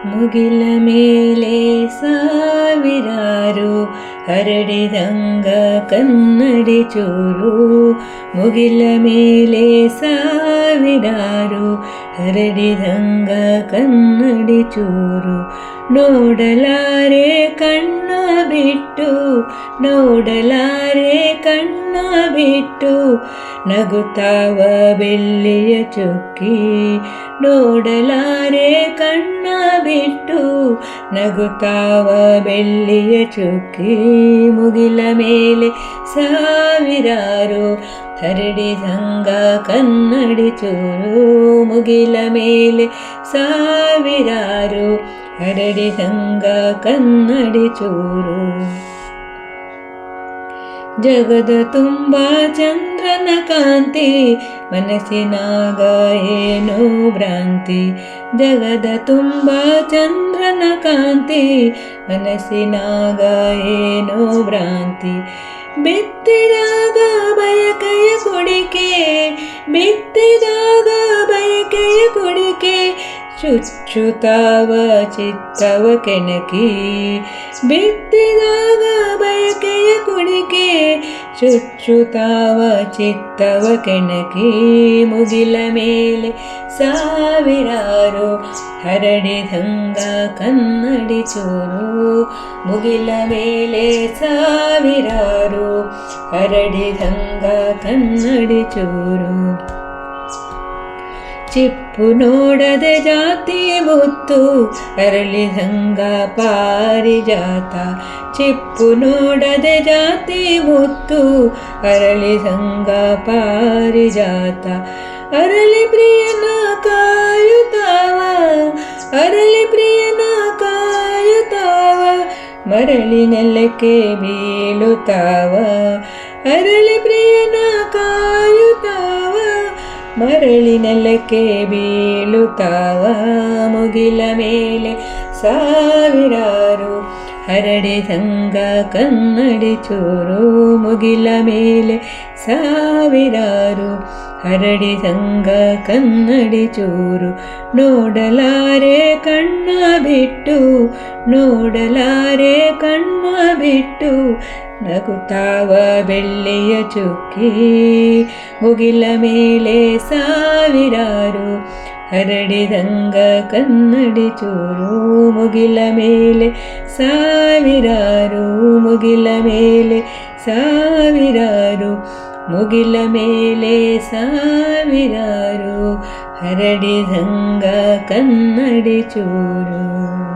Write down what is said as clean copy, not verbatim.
ಮುಗಿಲ ಮೇಲೆ ಸಾವಿರಾರು ಹರಡಿದಂಗ ಕನ್ನಡಿ ಚೂರು. ಮುಗಿಲ ಮೇಲೆ ಸಾವಿರಾರು ಹರಡಿದಂಗ ಕನ್ನಡಿ ಚೂರು. ನೋಡಲಾರೆ ಕಣ್ಣ ಬಿಟ್ಟು, ನೋಡಲಾರೆ ಕಣ್ಣ ಬಿಟ್ಟು, ನಗುತ್ತಾವ ಬೆಳ್ಳಿಯ ಚುಕ್ಕಿ. ನೋಡಲಾರೆ ಕಣ್ಣ ಬಿಟ್ಟು, ನಗುತ್ತಾವ ಬೆಳ್ಳಿಯ ಚುಕ್ಕಿ. ಮುಗಿಲ ಮೇಲೆ ಸಾವಿರಾರು ಹರಡಿದಂಗ ಕನ್ನಡಿ ಚೂರು. ಮುಗಿಲ ಮೇಲೆ ಸಾವಿರಾರು ಹರಡಿದಂಗ ಕನ್ನಡಿ ಚೂರು. ಜಗದ ತುಂಬ ಚಂದ್ರನ ಕಾಂತಿ, ಮನಸ್ಸಿನಾಗ ಏನೋ ಭ್ರಾಂತಿ. ಜಗದ ತುಂಬ ಚಂದ್ರನ ಕಾಂತಿ, ಮನಸ್ಸಿನಾಗ ಏನೋ ಭ್ರಾಂತಿ. ಬಿತ್ತಿದಾಗ ಬಯಕೆಯ ಕೊಡಿಕೆ, ಬಿತ್ತಿದಾಗ ಬಯಕೆಯ ಕೊಡಿಕೆ, ಚುಚ್ಚುತ್ತಾವ ಚಿತ್ತವ ಕೆಣಕಿ. ಬಿತ್ತಿದಾಗ ಬಯಕೆಯ ಕೊಡಿಕೆ, ಚುಚ್ಚುತ್ತಾವ ಚಿತ್ತವ ಕೆಣಕಿ. ಮುಗಿಲ ಮೇಲೆ ಸಾವಿರಾರು ಹರಡಿದಂಗ ಕನ್ನಡಿ ಚೂರು. ಮುಗಿಲ ಮೇಲೆ ಸಾವಿರಾರು ಹರಡಿದಂಗ ಕನ್ನಡಿ ಚೂರು. ಚಿಪ್ಪು ನೋಡದೆ ಜಾತಿ ಮುತ್ತು, ಅರಳಿದಂಗ ಪಾರಿಜಾತ. ಚಿಪ್ಪು ನೋಡದೆ ಜಾತಿ ಮುತ್ತು, ಅರಳಿದಂಗ ಪಾರಿಜಾತ. ಅರಳಿ ಪ್ರಿಯನ ಕಾಯುತ್ತಾವ, ಅರಳಿ ಪ್ರಿಯನ ಕಾಯುತ್ತಾವ, ಮರಳಿ ನೆಲಕ್ಕೆ ಬೀಳುತ್ತಾವ. ಅರಳಿ ಪ್ರಿಯನ ಕಾಯುತ್ತಾವ, ಮರಳಿ ನೆಲಕ್ಕೆ ಬೀಳುತ್ತಾವ. ಮುಗಿಲ ಮೇಲೆ ಸಾವಿರಾರು ಹರಡಿದಂಗ ಕನ್ನಡಿ ಚೂರು. ಮುಗಿಲ ಮೇಲೆ ಸಾವಿರಾರು ಹರಡಿದಂಗ ಕನ್ನಡಿ ಚೂರು. ನೋಡಲಾರೆ ಕಣ್ಣ ಬಿಟ್ಟು, ನೋಡಲಾರೆ ಕಣ್ಣ ಬಿಟ್ಟು, ನಗುತ್ತಾವ ಬೆಳ್ಳಿಯ ಚುಕ್ಕಿ. ಮುಗಿಲ ಮೇಲೆ ಸಾವಿರಾರು ಹರಡಿದಂಗ ಕನ್ನಡಿ ಚೂರು. ಮುಗಿಲ ಮೇಲೆ ಸಾವಿರಾರು, ಮುಗಿಲ ಮೇಲೆ ಸಾವಿರಾರು, ಮುಗಿಲ ಮೇಲೆ ಸಾವಿರಾರು ಹರಡಿದಂಗ ಕನ್ನಡಿ ಚೂರು.